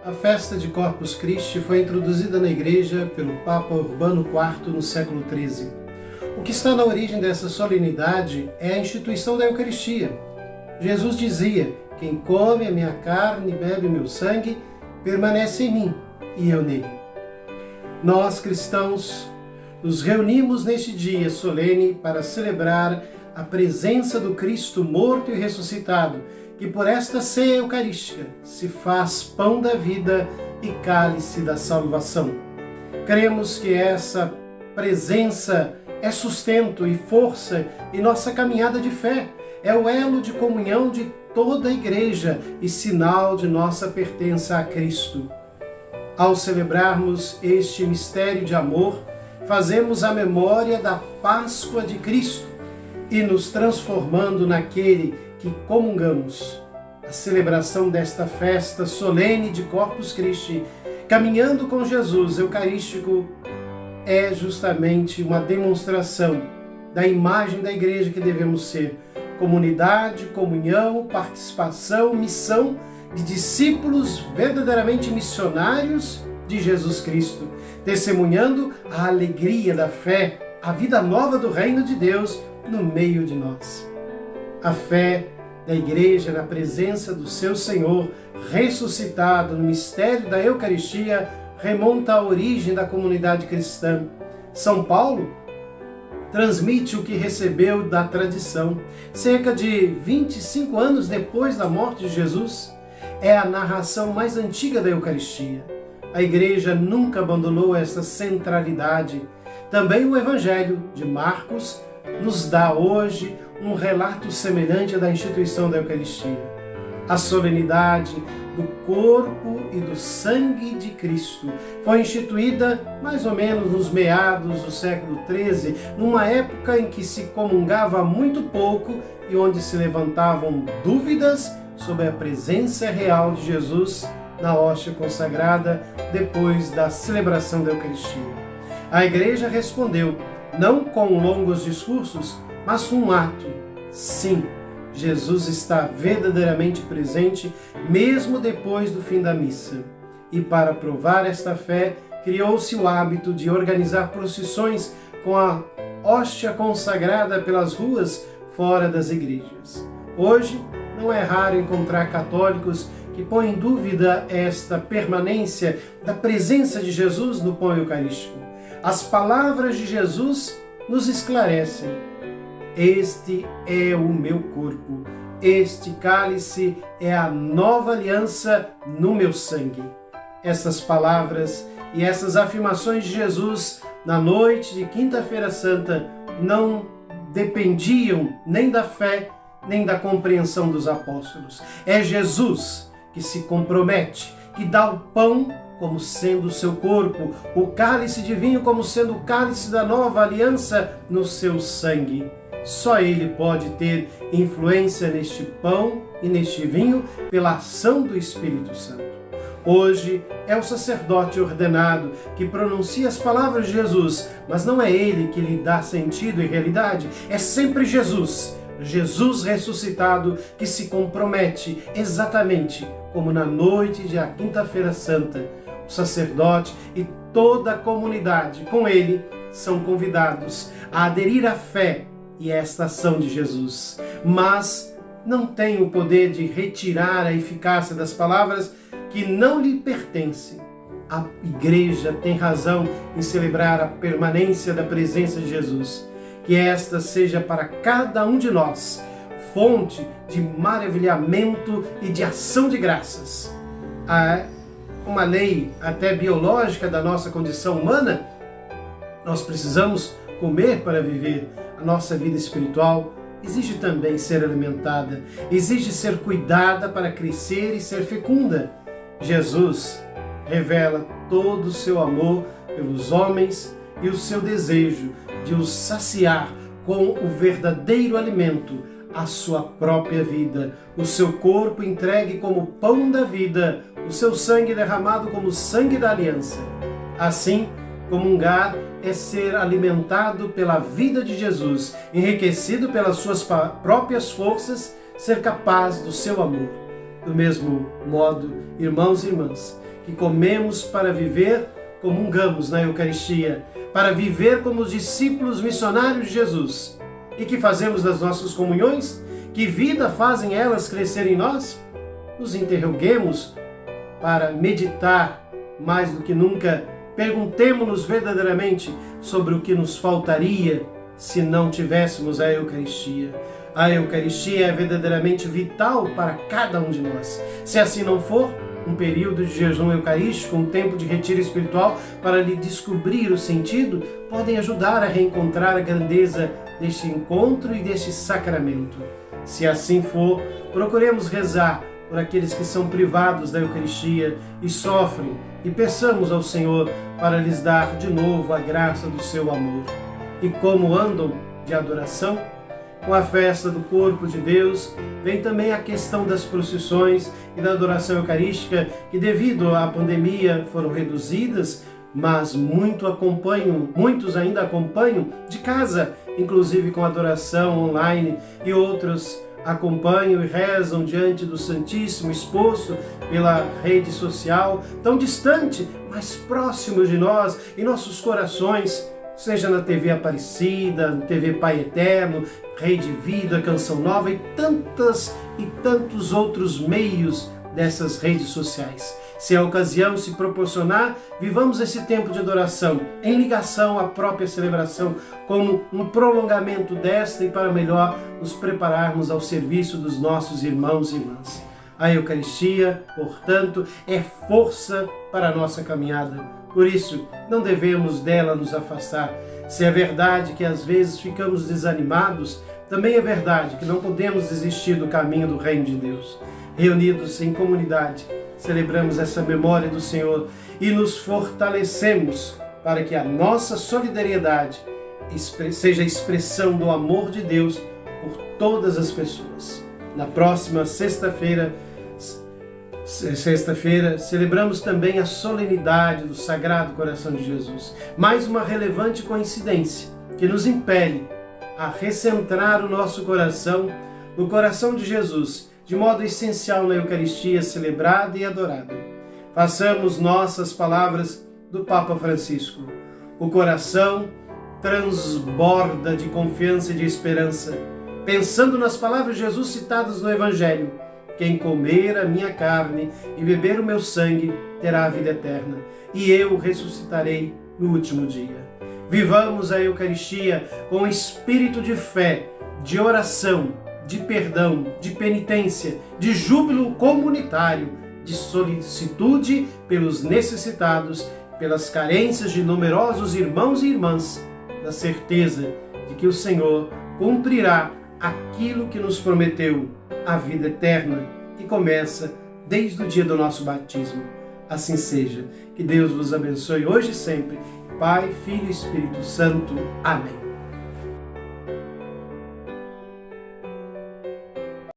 A festa de Corpus Christi foi introduzida na Igreja pelo Papa Urbano IV no século XIII. O que está na origem dessa solenidade é a instituição da Eucaristia. Jesus dizia: "Quem come a minha carne e bebe o meu sangue, permanece em mim e eu nele." Nós, cristãos, nos reunimos neste dia solene para celebrar a presença do Cristo morto e ressuscitado, que por esta ceia eucarística se faz pão da vida e cálice da salvação. Cremos que essa presença é sustento e força em nossa caminhada de fé, é o elo de comunhão de toda a Igreja e sinal de nossa pertença a Cristo. Ao celebrarmos este mistério de amor, fazemos a memória da Páscoa de Cristo e nos transformando naquele que comungamos. A celebração desta festa solene de Corpus Christi, caminhando com Jesus eucarístico, é justamente uma demonstração da imagem da Igreja que devemos ser: comunidade, comunhão, participação, missão de discípulos verdadeiramente missionários de Jesus Cristo, testemunhando a alegria da fé, a vida nova do reino de Deus no meio de nós. A fé da Igreja na presença do seu Senhor ressuscitado no mistério da Eucaristia remonta à origem da comunidade cristã. São Paulo transmite o que recebeu da tradição. Cerca de 25 anos depois da morte de Jesus, é a narração mais antiga da Eucaristia. A Igreja nunca abandonou essa centralidade. Também o Evangelho de Marcos nos dá hoje um relato semelhante da instituição da Eucaristia. A solenidade do corpo e do sangue de Cristo foi instituída mais ou menos nos meados do século XIII, numa época em que se comungava muito pouco e onde se levantavam dúvidas sobre a presença real de Jesus na hóstia consagrada depois da celebração da Eucaristia. A Igreja respondeu, não com longos discursos, mas com um ato. Sim, Jesus está verdadeiramente presente mesmo depois do fim da missa. E para provar esta fé, criou-se o hábito de organizar procissões com a hóstia consagrada pelas ruas fora das igrejas. Hoje, não é raro encontrar católicos que põem em dúvida esta permanência da presença de Jesus no pão eucarístico. As palavras de Jesus nos esclarecem. Este é o meu corpo, este cálice é a nova aliança no meu sangue. Essas palavras e essas afirmações de Jesus na noite de Quinta-feira Santa não dependiam nem da fé, nem da compreensão dos apóstolos. É Jesus que se compromete, que dá o pão como sendo o seu corpo, o cálice de vinho como sendo o cálice da nova aliança no seu sangue. Só Ele pode ter influência neste pão e neste vinho pela ação do Espírito Santo. Hoje é o sacerdote ordenado que pronuncia as palavras de Jesus, mas não é ele que lhe dá sentido e realidade, é sempre Jesus. Jesus ressuscitado que se compromete exatamente como na noite de Quinta-feira Santa. O sacerdote e toda a comunidade com ele são convidados a aderir à fé e esta ação de Jesus, mas não tem o poder de retirar a eficácia das palavras que não lhe pertencem. A Igreja tem razão em celebrar a permanência da presença de Jesus. Que esta seja para cada um de nós fonte de maravilhamento e de ação de graças. Há uma lei até biológica da nossa condição humana. Nós precisamos comer para viver. A nossa vida espiritual exige também ser alimentada, exige ser cuidada para crescer e ser fecunda. Jesus revela todo o seu amor pelos homens e o seu desejo de os saciar com o verdadeiro alimento, a sua própria vida, o seu corpo entregue como pão da vida, o seu sangue derramado como sangue da aliança. Assim, comungar é ser alimentado pela vida de Jesus, enriquecido pelas suas próprias forças, ser capaz do seu amor. Do mesmo modo, irmãos e irmãs, que comemos para viver, comungamos na Eucaristia, para viver como os discípulos missionários de Jesus. E que fazemos das nossas comunhões? Que vida fazem elas crescer em nós? Nos interroguemos para meditar mais do que nunca. Perguntemo-nos verdadeiramente sobre o que nos faltaria se não tivéssemos a Eucaristia. A Eucaristia é verdadeiramente vital para cada um de nós. Se assim não for, um período de jejum eucarístico, um tempo de retiro espiritual para lhe descobrir o sentido, podem ajudar a reencontrar a grandeza deste encontro e deste sacramento. Se assim for, procuremos rezar por aqueles que são privados da Eucaristia e sofrem, e peçamos ao Senhor para lhes dar de novo a graça do seu amor. E como andam de adoração? Com a festa do corpo de Deus, vem também a questão das procissões e da adoração eucarística, que devido à pandemia foram reduzidas, mas muitos ainda acompanham de casa, inclusive com adoração online, e outros acompanham e rezam diante do Santíssimo exposto pela rede social, tão distante, mas próximo de nós, em nossos corações, seja na TV Aparecida, na TV Pai Eterno, Rede Vida, Canção Nova e tantos outros meios dessas redes sociais. Se a ocasião se proporcionar, vivamos esse tempo de adoração em ligação à própria celebração, como um prolongamento desta e para melhor nos prepararmos ao serviço dos nossos irmãos e irmãs. A Eucaristia, portanto, é força para a nossa caminhada. Por isso, não devemos dela nos afastar. Se é verdade que às vezes ficamos desanimados, também é verdade que não podemos desistir do caminho do Reino de Deus. Reunidos em comunidade, celebramos essa memória do Senhor e nos fortalecemos para que a nossa solidariedade seja a expressão do amor de Deus por todas as pessoas. Na próxima sexta-feira, celebramos também a solenidade do Sagrado Coração de Jesus. Mais uma relevante coincidência que nos impele a recentrar o nosso coração no coração de Jesus, de modo essencial na Eucaristia celebrada e adorada. Façamos nossas palavras do Papa Francisco. O coração transborda de confiança e de esperança, pensando nas palavras de Jesus citadas no Evangelho: quem comer a minha carne e beber o meu sangue terá a vida eterna, e eu ressuscitarei no último dia. Vivamos a Eucaristia com espírito de fé, de oração, de perdão, de penitência, de júbilo comunitário, de solicitude pelos necessitados, pelas carências de numerosos irmãos e irmãs, da certeza de que o Senhor cumprirá aquilo que nos prometeu, a vida eterna, que começa desde o dia do nosso batismo. Assim seja. Que Deus vos abençoe hoje e sempre. Pai, Filho e Espírito Santo. Amém.